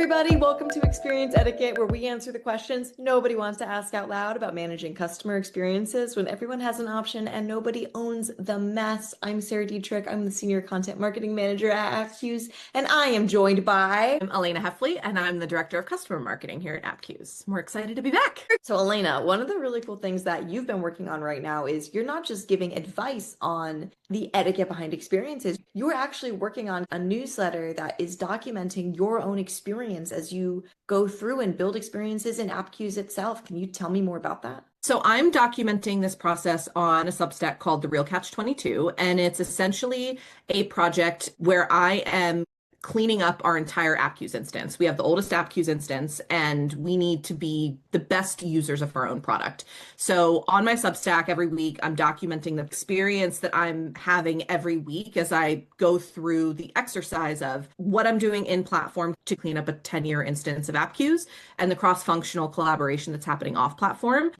everybody, welcome to Experience Etiquette, where we answer the questions nobody wants to ask out loud about managing customer experiences when everyone has an option and nobody owns the mess. I'm Sara Detrik. I'm the Senior Content Marketing Manager at Appcues, and I am joined by... I'm Elana Heffley, and I'm the Director of Customer Marketing here at Appcues. We're excited to be back. So Elana, one of the really cool things that you've been working on right now is you're not just giving advice on the etiquette behind experiences, you're actually working on a newsletter that is documenting your own experience as you go through and build experiences in Appcues itself. Can you tell me more about that? So I'm documenting this process on a Substack called The Real Catch 22, and it's essentially a project where I am cleaning up our entire Appcues instance. We have the oldest Appcues instance, and we need to be the best users of our own product. So on my Substack every week, I'm documenting the experience that I'm having every week as I go through the exercise of what I'm doing in platform to clean up a 10-year instance of Appcues and the cross-functional collaboration that's happening off platform.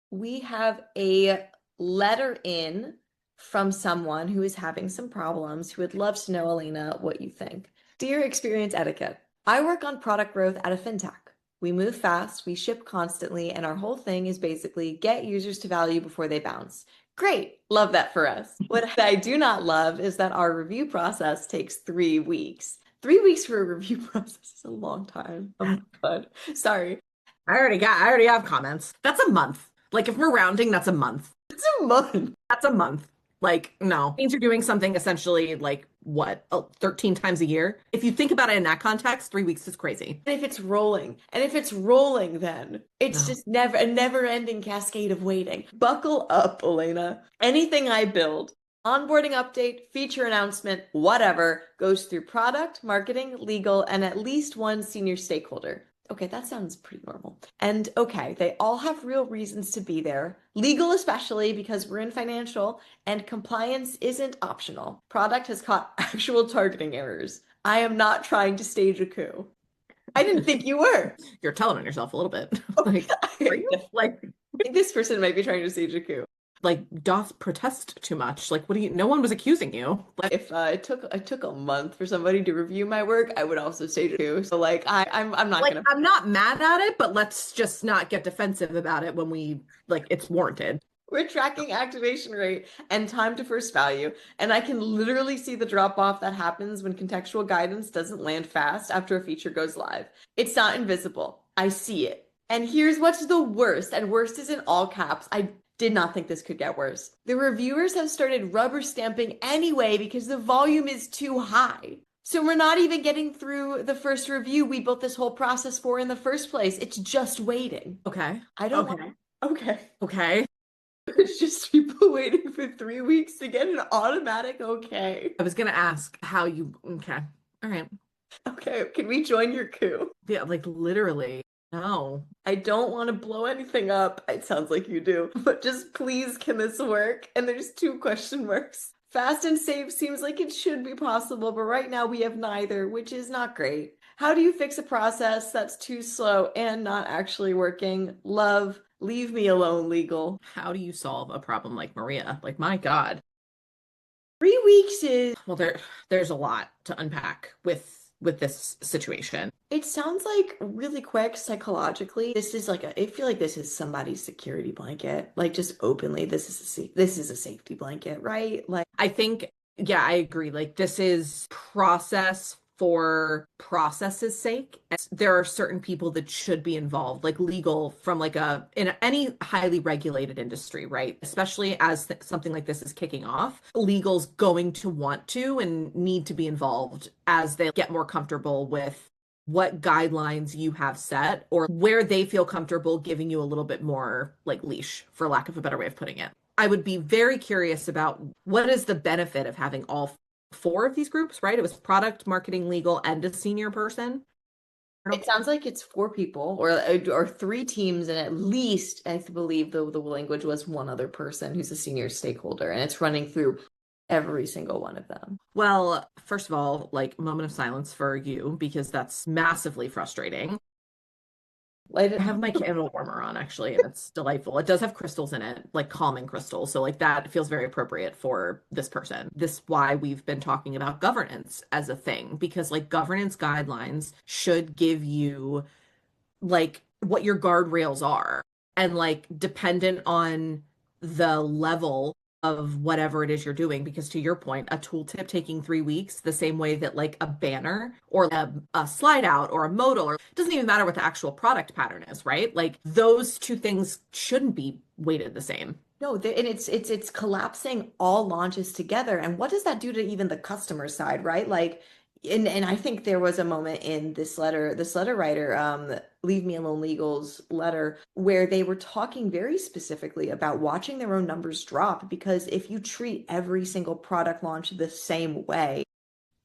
We have a letter in from someone who is having some problems, who would love to know, Elana, what you think. Dear Experience Etiquette, I work on product growth at a fintech. We move fast, we ship constantly, and our whole thing is basically get users to value before they bounce. Great, love that for us. What I do not love is that our review process takes 3 weeks. 3 weeks for a review process is a long time. Oh my God, sorry. I already have comments. That's a month. Like if we're rounding, that's a month. It's a month. That's a month. Like, no. It means you're doing something essentially like what, 13 times a year? If you think about it in that context, 3 weeks is crazy. And if it's rolling, then it's just a never-ending cascade of waiting. Buckle up, Elana. Anything I build, onboarding update, feature announcement, whatever, goes through product, marketing, legal, and at least one senior stakeholder. Okay, that sounds pretty normal. And okay, they all have real reasons to be there. Legal especially because we're in financial, and compliance isn't optional. Product has caught actual targeting errors. I am not trying to stage a coup. I didn't think you were. You're telling on yourself a little bit. Like, are you? Like, I think this person might be trying to stage a coup. Like, doth protest too much. Like, what do you? No one was accusing you. Like, if it took a month for somebody to review my work, I would also stage a coup. So like, I'm not like, gonna. I'm not mad at it, but let's just not get defensive about it when we like it's warranted. We're tracking activation rate and time to first value, and I can literally see the drop off that happens when contextual guidance doesn't land fast after a feature goes live. It's not invisible. I see it. And here's what's the worst, and worst is in all caps. I did not think this could get worse. The reviewers have started rubber stamping anyway because the volume is too high. So we're not even getting through the first review we built this whole process for in the first place. It's just waiting. Okay. I don't Okay. Okay. Okay. It's just people waiting for 3 weeks to get an automatic okay. I was gonna ask how you. Okay. All right. Okay, can we join your coup? Yeah, like literally. No. I don't want to blow anything up. It sounds like you do. But just please, can this work? And there's 2 question marks. Fast and safe seems like it should be possible, but right now we have neither, which is not great. How do you fix a process that's too slow and not actually working? Love, leave me alone, legal. How do you solve a problem like Maria? Like, my God. 3 weeks is... Well, there's a lot to unpack with this situation. It sounds like really quick psychologically. This is like I feel like this is somebody's security blanket. Like just openly, this is a safety blanket, right? Like I think, yeah, I agree. Like this is process for process's sake. There are certain people that should be involved, like legal from like in any highly regulated industry, right? Especially as something like this is kicking off, legal's going to want to and need to be involved as they get more comfortable with what guidelines you have set or where they feel comfortable giving you a little bit more like leash, for lack of a better way of putting it. I would be very curious about what is the benefit of having all 4 of these groups, right? It was product, marketing, legal, and a senior person. it sounds like it's 4 people or 3 teams, and at least I believe the language was 1 other person who's a senior stakeholder, and it's running through every single one of them. Well, first of all, like moment of silence for you because that's massively frustrating. Light I it. have my candle warmer on actually, and it's delightful. It does have crystals in it, like calming crystals. So like that feels very appropriate for this person. This is why we've been talking about governance as a thing, because like governance guidelines should give you like what your guardrails are. And like dependent on the level of whatever it is you're doing, because to your point, a tooltip taking 3 weeks, the same way that like a banner or a slide out or a modal, or it doesn't even matter what the actual product pattern is, right? Like those two things shouldn't be weighted the same. No, and it's collapsing all launches together. And what does that do to even the customer side, right? Like, and I think there was a moment in this letter writer, Leave Me Alone Legal's letter, where they were talking very specifically about watching their own numbers drop, because if you treat every single product launch the same way,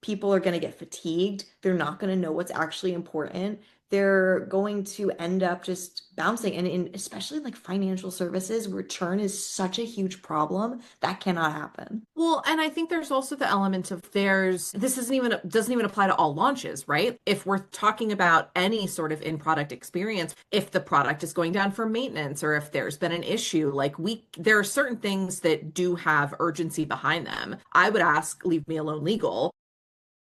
people are going to get fatigued. They're not going to know what's actually important. They're going to end up just bouncing. And in especially like financial services, where churn is such a huge problem, that cannot happen. Well, and I think there's also the element of this isn't even doesn't even apply to all launches, right? If we're talking about any sort of in-product experience, if the product is going down for maintenance or if there's been an issue, like there are certain things that do have urgency behind them. I would ask Leave Me Alone Legal,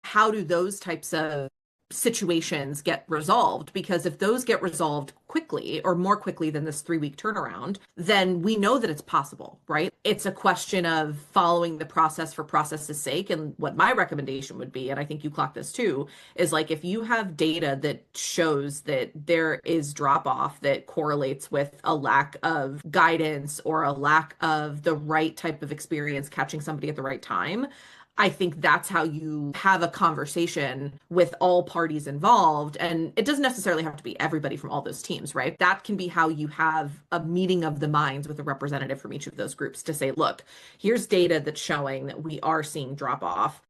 how do those types of situations get resolved? Because if those get resolved quickly or more quickly than this 3 week turnaround, then we know that it's possible, right? It's a question of following the process for process's sake. And what my recommendation would be, and I think you clock this too, is like if you have data that shows that there is drop off that correlates with a lack of guidance or a lack of the right type of experience catching somebody at the right time, I think that's how you have a conversation with all parties involved. And it doesn't necessarily have to be everybody from all those teams, right? That can be how you have a meeting of the minds with a representative from each of those groups to say, look, here's data that's showing that we are seeing drop off.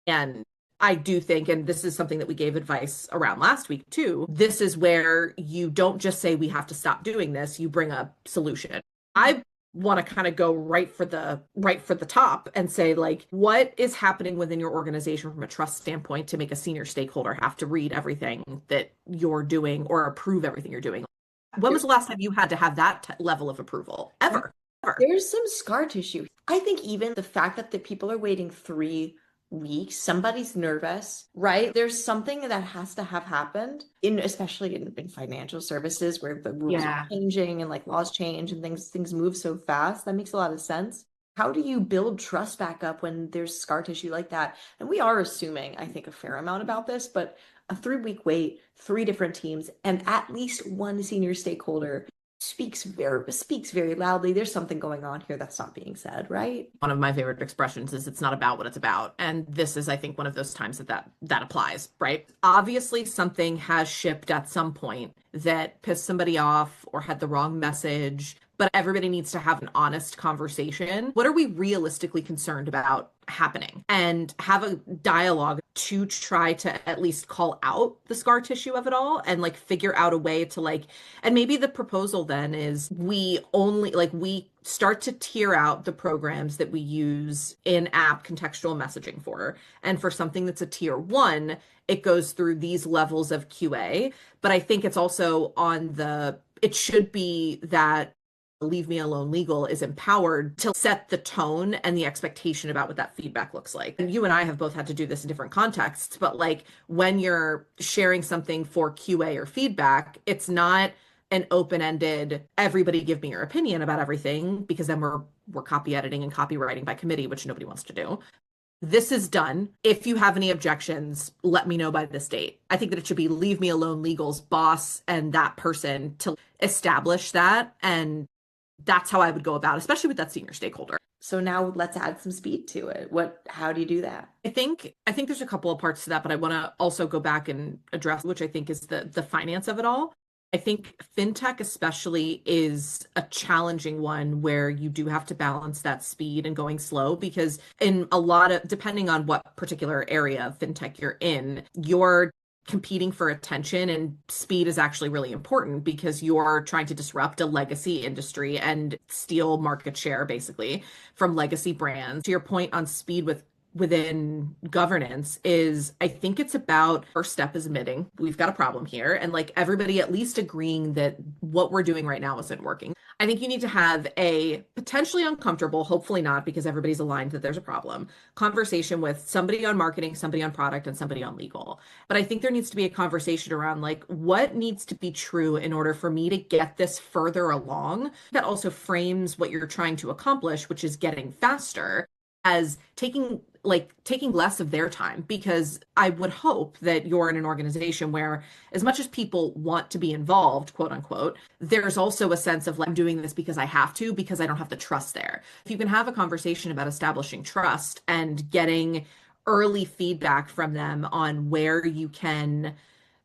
And I do think, and this is something that we gave advice around last week too, this is where you don't just say we have to stop doing this, you bring a solution. I want to kind of go right for the top and say like what is happening within your organization from a trust standpoint to make a senior stakeholder have to read everything that you're doing or approve everything you're doing. When was the last time you had to have that level of approval ever? There's some scar tissue. I think even the fact that the people are waiting 3 weeks, somebody's nervous, right? There's something that has to have happened in, especially in financial services where the rules are Yeah. changing and like laws change and things move so fast. That makes a lot of sense. How do you build trust back up when there's scar tissue like that? And we are assuming, I think, a fair amount about this, but a 3 week wait, three different teams, and at least one senior stakeholder speaks very loudly. There's something going on here that's not being said, right? One of my favorite expressions is it's not about what it's about. And this is, I think, one of those times that applies, right? Obviously, something has shipped at some point that pissed somebody off or had the wrong message, but everybody needs to have an honest conversation. What are we realistically concerned about happening? And have a dialogue to try to at least call out the scar tissue of it all and like figure out a way to like, and maybe the proposal then is we start to tier out the programs that we use in app contextual messaging for. And for something that's a tier one, it goes through these levels of QA. But I think it's also it should be that Leave Me Alone Legal is empowered to set the tone and the expectation about what that feedback looks like. And you and I have both had to do this in different contexts, but like when you're sharing something for QA or feedback, it's not an open-ended, everybody give me your opinion about everything, because then we're copy editing and copywriting by committee, which nobody wants to do. This is done. If you have any objections, let me know by this date. I think that it should be Leave Me Alone Legal's boss and that person to establish that. And that's how I would go about, especially with that senior stakeholder. So now let's add some speed to it. How do you do that? I think there's a couple of parts to that, but I want to also go back and address, which I think is the finance of it all. I think fintech especially is a challenging one where you do have to balance that speed and going slow, because in a lot of, depending on what particular area of fintech you're in, you're competing for attention, and speed is actually really important because you're trying to disrupt a legacy industry and steal market share basically from legacy brands. To your point on speed with within governance is I think it's about first step is admitting we've got a problem here and like everybody at least agreeing that what we're doing right now isn't working. I think you need to have a potentially uncomfortable, hopefully not because everybody's aligned that there's a problem, conversation with somebody on marketing, somebody on product, and somebody on legal. But I think there needs to be a conversation around like what needs to be true in order for me to get this further along that also frames what you're trying to accomplish, which is getting faster as taking less of their time because I would hope that you're in an organization where as much as people want to be involved, quote unquote, there's also a sense of like, I'm doing this because I have to, because I don't have the trust there. If you can have a conversation about establishing trust and getting early feedback from them on where you can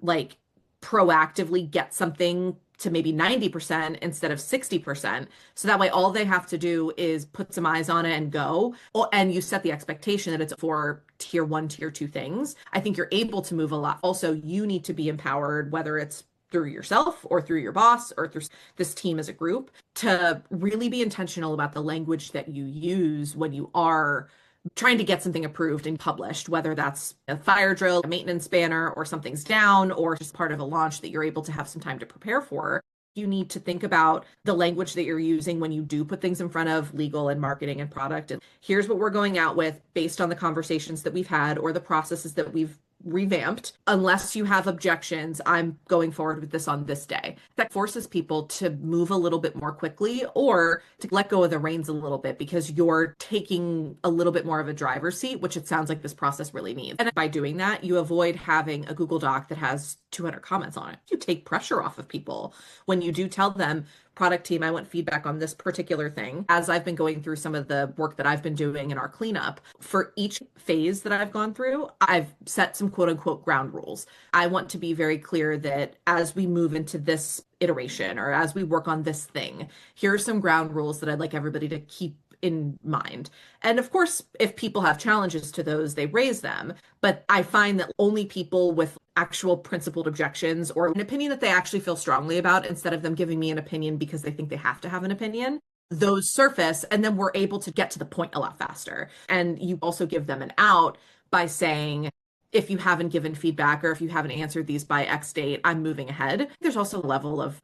like proactively get something to maybe 90% instead of 60%. So that way, all they have to do is put some eyes on it and go. And you set the expectation that it's for tier one, tier two things. I think you're able to move a lot. Also, you need to be empowered, whether it's through yourself or through your boss or through this team as a group, to really be intentional about the language that you use when you are trying to get something approved and published, whether that's a fire drill, a maintenance banner, or something's down, or just part of a launch that you're able to have some time to prepare for. You need to think about the language that you're using when you do put things in front of legal and marketing and product. And here's what we're going out with based on the conversations that we've had or the processes that we've revamped. Unless you have objections, I'm going forward with this on this day. That forces people to move a little bit more quickly or to let go of the reins a little bit because you're taking a little bit more of a driver's seat, which it sounds like this process really needs. And by doing that, you avoid having a Google Doc that has 200 comments on it. You take pressure off of people when you do tell them, product team, I want feedback on this particular thing. As I've been going through some of the work that I've been doing in our cleanup, for each phase that I've gone through, I've set some quote unquote ground rules. I want to be very clear that as we move into this iteration or as we work on this thing, here are some ground rules that I'd like everybody to keep in mind. And of course, if people have challenges to those, they raise them. But I find that only people with actual principled objections or an opinion that they actually feel strongly about, instead of them giving me an opinion because they think they have to have an opinion, those surface. And then we're able to get to the point a lot faster. And you also give them an out by saying, if you haven't given feedback or if you haven't answered these by X date, I'm moving ahead. There's also a level of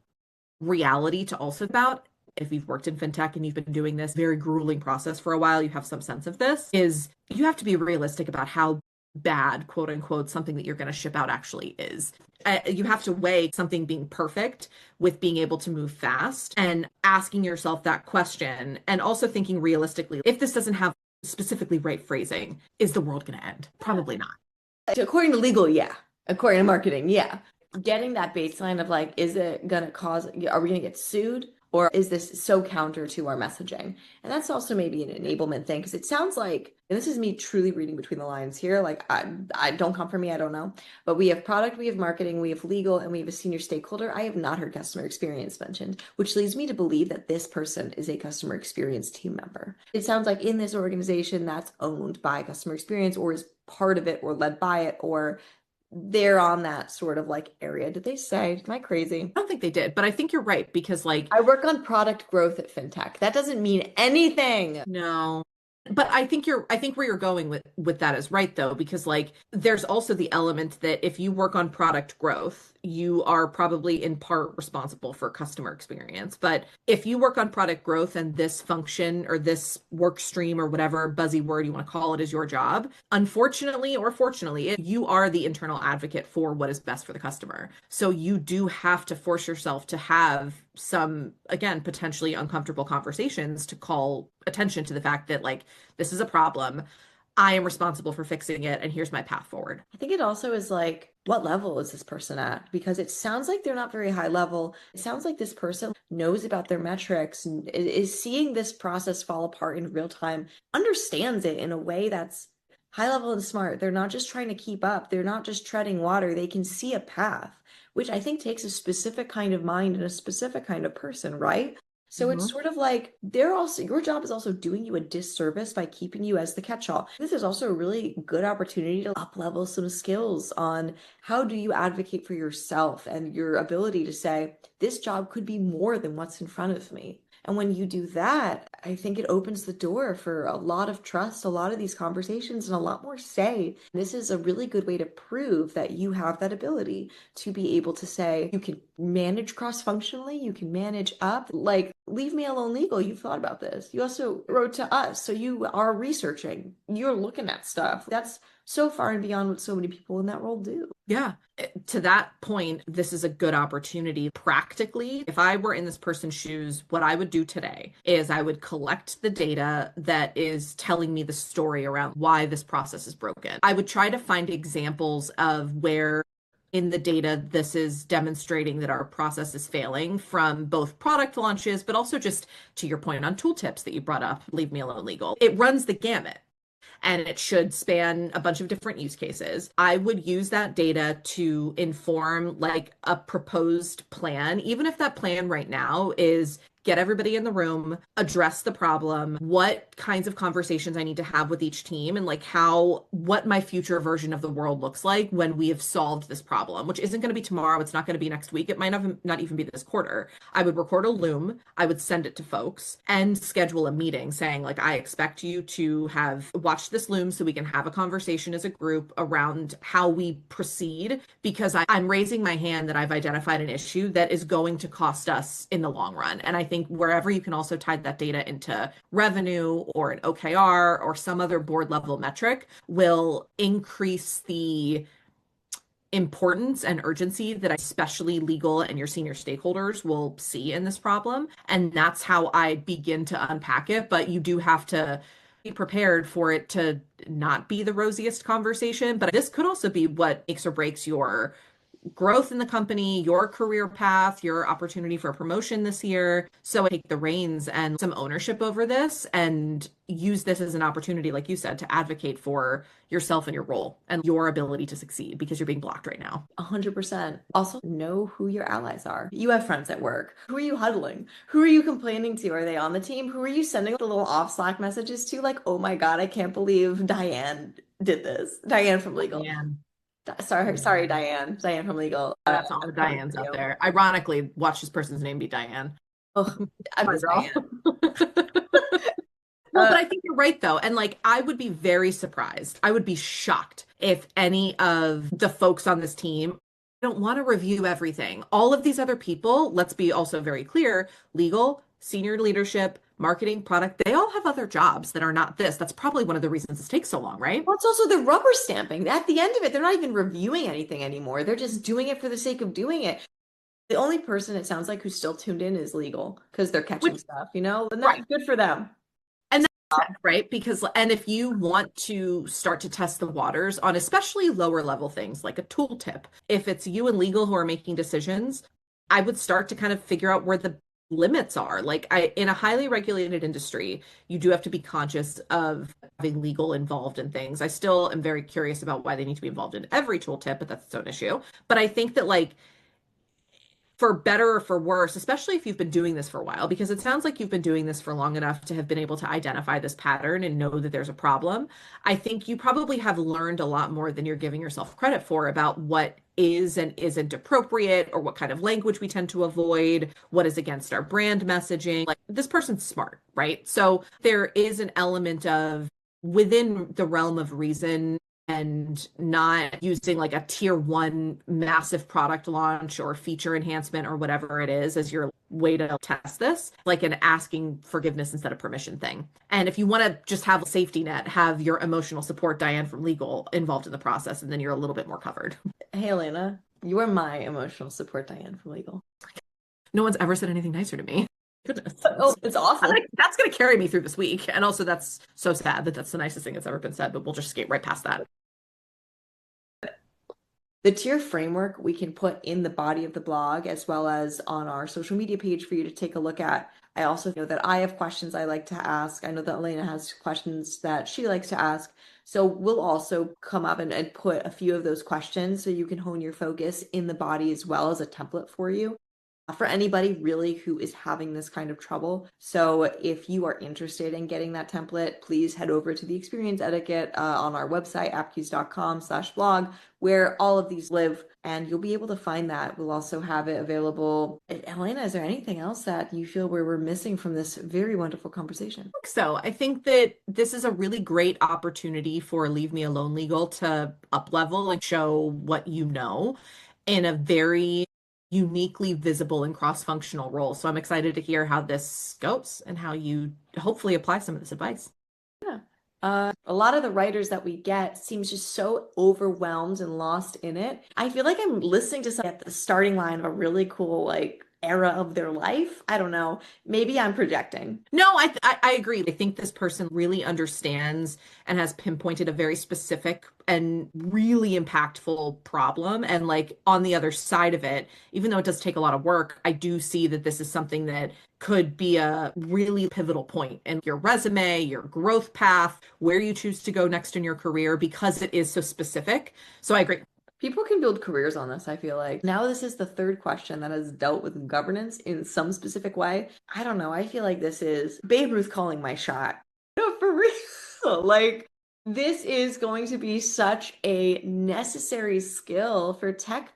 reality to also about if you've worked in fintech and you've been doing this very grueling process for a while, you have some sense of this, is you have to be realistic about how bad, quote unquote, something that you're going to ship out actually is. You have to weigh something being perfect with being able to move fast and asking yourself that question and also thinking realistically, if this doesn't have specifically right phrasing, is the world going to end? Probably not. According to legal, yeah. According to marketing, yeah. Getting that baseline of like, is it going to cause, are we going to get sued? Or is this so counter to our messaging? And that's also maybe an enablement thing, because it sounds like, and this is me truly reading between the lines here, like I don't come from me, I don't know. But we have product, we have marketing, we have legal, and we have a senior stakeholder. I have not heard customer experience mentioned, which leads me to believe that this person is a customer experience team member. It sounds like in this organization that's owned by customer experience or is part of it or led by it or they're on that sort of like area. Did they say? Am I crazy? I don't think they did, but I think you're right because like I work on product growth at fintech. That doesn't mean anything. no. But I think where you're going with that is right though, because like there's also the element that if you work on product growth, you are probably in part responsible for customer experience. But if you work on product growth and this function or this work stream or whatever buzzy word you want to call it is your job, unfortunately or fortunately, you are the internal advocate for what is best for the customer. So you do have to force yourself to have some, again, potentially uncomfortable conversations to call attention to the fact that like this is a problem. I am responsible for fixing it, and here's my path forward. I think it also is like, what level is this person at? Because it sounds like they're not very high level. It sounds like this person knows about their metrics and is seeing this process fall apart in real time, understands it in a way that's high level and smart. They're not just trying to keep up. They're not just treading water. They can see a path, which I think takes a specific kind of mind and a specific kind of person, right? So it's sort of like they're also, your job is also doing you a disservice by keeping you as the catch-all. This is also a really good opportunity to up-level some skills on how do you advocate for yourself and your ability to say, this job could be more than what's in front of me. And when you do that, I think it opens the door for a lot of trust, a lot of these conversations, and a lot more say. This is a really good way to prove that you have that ability to be able to say, you can manage cross-functionally, you can manage up. Like, leave me alone legal. You've thought about this. You also wrote to us, so you are researching, you're looking at stuff. That's so far and beyond what so many people in that role do. Yeah. To that point, this is a good opportunity. Practically, if I were in this person's shoes, what I would do today is I would collect the data that is telling me the story around why this process is broken. I would try to find examples of where in the data this is demonstrating that our process is failing, from both product launches, but also just to your point on tooltips that you brought up, leave me alone legal. It runs the gamut, and it should span a bunch of different use cases. I would use that data to inform like a proposed plan, even if that plan right now is get everybody in the room, address the problem, what kinds of conversations I need to have with each team, and like what my future version of the world looks like when we have solved this problem, which isn't going to be tomorrow. It's not going to be next week. It might not even be this quarter. I would record a Loom. I would send it to folks and schedule a meeting saying, like, I expect you to have watched this Loom so we can have a conversation as a group around how we proceed, because I'm raising my hand that I've identified an issue that is going to cost us in the long run. And I think wherever you can also tie that data into revenue or an OKR or some other board level metric will increase the importance and urgency that especially legal and your senior stakeholders will see in this problem. And that's how I begin to unpack it. But you do have to be prepared for it to not be the rosiest conversation. But this could also be what makes or breaks your growth in the company, your career path, your opportunity for a promotion this year. So I take the reins and some ownership over this and use this as an opportunity, like you said, to advocate for yourself and your role and your ability to succeed, because you're being blocked right now. 100%. Also, know who your allies are. You have friends at work. Who are you huddling? Who are you complaining to? Are they on the team? Who are you sending the little off Slack messages to? Like, oh my God, I can't believe Diane did this. Diane from legal. Yeah. Sorry, Diane. Diane from legal. Shout out to all the I'm coming Dianes for out you. there. Ironically, watch this person's name be Diane. Oh, I My miss girl. Diane. Well, Uh, but I think you're right though. And like I would be very surprised. I would be shocked if any of the folks on this team don't want to review everything. All of these other people, let's be also very clear, legal, senior leadership, marketing, product, they all have other jobs that are not this. That's probably one of the reasons this takes so long, right? well, it's also the rubber stamping. At the end of it, they're not even reviewing anything anymore. They're just doing it for the sake of doing it. The only person it sounds like who's still tuned in is legal because they're catching Which, stuff, you know? And right. that's good for them. And that's right. Because, and if you want to start to test the waters on especially lower level things like a tooltip, if it's you and legal who are making decisions, I would start to kind of figure out where the limits are. Like in a highly regulated industry, you do have to be conscious of having legal involved in things. I still am very curious about why they need to be involved in every tooltip, but that's its own issue. But I think that like for better or for worse, especially if you've been doing this for a while, because it sounds like you've been doing this for long enough to have been able to identify this pattern and know that there's a problem. I think you probably have learned a lot more than you're giving yourself credit for about what is and isn't appropriate, or what kind of language we tend to avoid, what is against our brand messaging. Like this person's smart, right? So there is an element of within the realm of reason, and not using like a tier one massive product launch or feature enhancement or whatever it is as your way to test this, like an asking forgiveness instead of permission thing. And if you want to just have a safety net, have your emotional support, Diane from legal, involved in the process, and then you're a little bit more covered. Hey, Elena, you are my emotional support, Diane from legal. No one's ever said anything nicer to me. Goodness. Oh, it's awful. That's going to carry me through this week. And also, that's so sad that that's the nicest thing that's ever been said, but we'll just skate right past that. The tier framework we can put in the body of the blog as well as on our social media page for you to take a look at. I also know that I have questions I like to ask. I know that Elena has questions that she likes to ask. So we'll also come up and put a few of those questions so you can hone your focus in the body as well as a template for you. for anybody really who is having this kind of trouble. So if you are interested in getting that template, please head over to the Experience Etiquette on our website, appcues.com/blog, where all of these live, and you'll be able to find that. We'll also have it available. Elena, is there anything else that you feel we're missing from this very wonderful conversation? So I think that this is a really great opportunity for Leave Me Alone Legal to up level and show what you know in a very uniquely visible and cross-functional role. So I'm excited to hear how this goes and how you hopefully apply some of this advice. Yeah. A lot of the writers that we get seems just so overwhelmed and lost in it. I feel like I'm listening to someone at the starting line of a really cool like era of their life. I don't know. Maybe I'm projecting. No, I agree. I think this person really understands and has pinpointed a very specific and really impactful problem. And like on the other side of it, even though it does take a lot of work, I do see that this is something that could be a really pivotal point in your resume, your growth path, where you choose to go next in your career, because it is so specific. So I agree. People can build careers on this, I feel like. Now, this is the third question that has dealt with governance in some specific way. I don't know. I feel like this is Babe Ruth calling my shot. No, for real. Like, this is going to be such a necessary skill for tech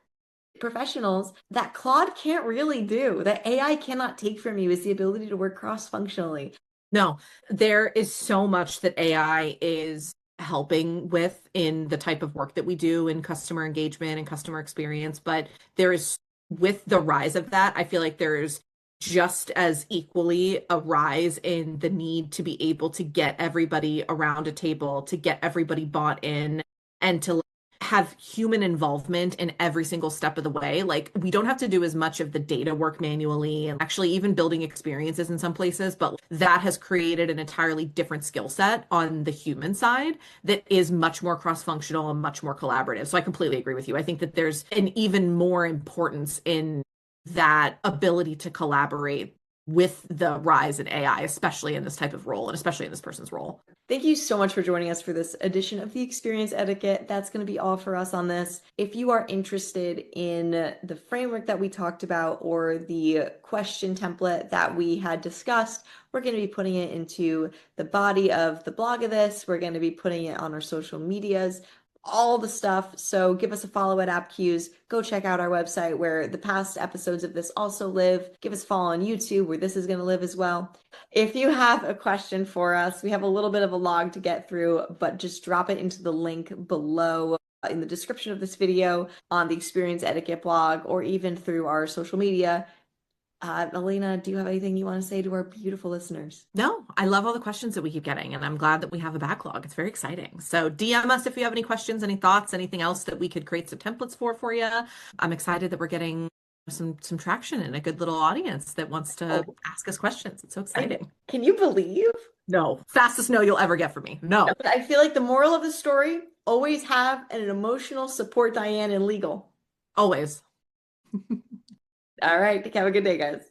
professionals that Claude can't really do, that AI cannot take from you, is the ability to work cross-functionally. No, there is so much that AI is helping with in the type of work that we do in customer engagement and customer experience. But there is, with the rise of that, I feel like there's just as equally a rise in the need to be able to get everybody around a table, to get everybody bought in, and to have human involvement in every single step of the way. Like we don't have to do as much of the data work manually and actually even building experiences in some places, but that has created an entirely different skill set on the human side that is much more cross-functional and much more collaborative. So I completely agree with you. I think that there's an even more importance in that ability to collaborate with the rise in AI, especially in this type of role and especially in this person's role. Thank you so much for joining us for this edition of the Experience Etiquette. That's going to be all for us on this. If you are interested in the framework that we talked about or the question template that we had discussed, we're going to be putting it into the body of the blog of this. We're going to be putting it on our social medias, all the stuff. So give us a follow at Appcues. Go check out our website where the past episodes of this also live. Give us a follow on YouTube where this is going to live as well. If you have a question for us, we have a little bit of a log to get through, but just drop it into the link below in the description of this video on the Experience Etiquette blog or even through our social media. Elena, do you have anything you want to say to our beautiful listeners? No, I love all the questions that we keep getting, and I'm glad that we have a backlog. It's very exciting. So DM us if you have any questions, any thoughts, anything else that we could create some templates for you. I'm excited that we're getting some traction and a good little audience that wants to ask us questions. It's so exciting. Can you believe? No, fastest no you'll ever get from me. No. I feel like the moral of the story, always have an emotional support Diane in legal. Always. All right. Have a good day, guys.